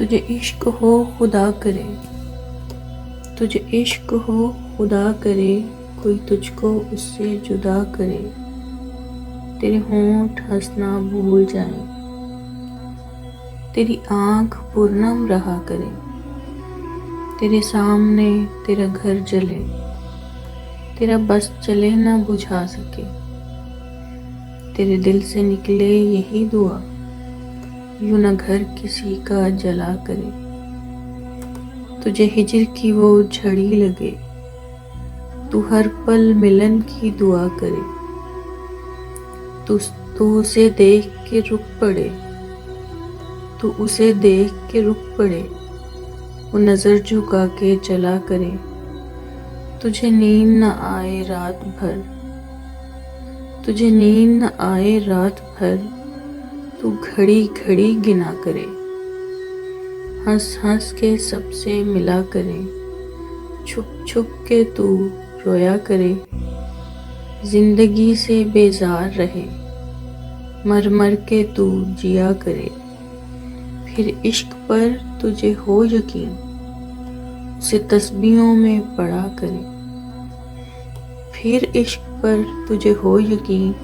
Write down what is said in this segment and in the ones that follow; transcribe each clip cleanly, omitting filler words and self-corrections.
तुझे इश्क हो खुदा करे, तुझे इश्क हो खुदा करे, कोई तुझको उससे जुदा करे। तेरे होंठ हंसना भूल जाएं, तेरी आँख पुरनम रहा करे। तेरे सामने तेरा घर जले, तेरा बस चले ना बुझा सके। तेरे दिल से निकले यही दुआ, यूं न घर किसी का जला करे। तुझे हिजर की वो झड़ी लगे, तू हर पल मिलन की दुआ करे। तू उसे देख के रुक पड़े, तू उसे देख के रुक पड़े, वो नजर झुका के चला करे। तुझे नींद न आए रात भर, तुझे नींद न आए रात भर, तू घड़ी घड़ी गिना करे। हंस हंस के सबसे मिला करे, छुप छुप के तू रोया करे। जिंदगी से बेजार रहे, मर मर के तू जिया करे। फिर इश्क पर तुझे हो यकीन, उसे तस्बीहों में पढ़ा करे। फिर इश्क पर तुझे हो यकीन,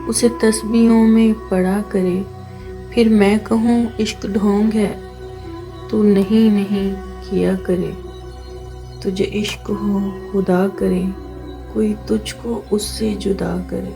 उसे तस्बीहों में पढ़ा करे। फिर मैं कहूँ इश्क ढोंग है, तू नहीं नहीं किया करे। तुझे इश्क हो खुदा करे, कोई तुझको उससे जुदा करे।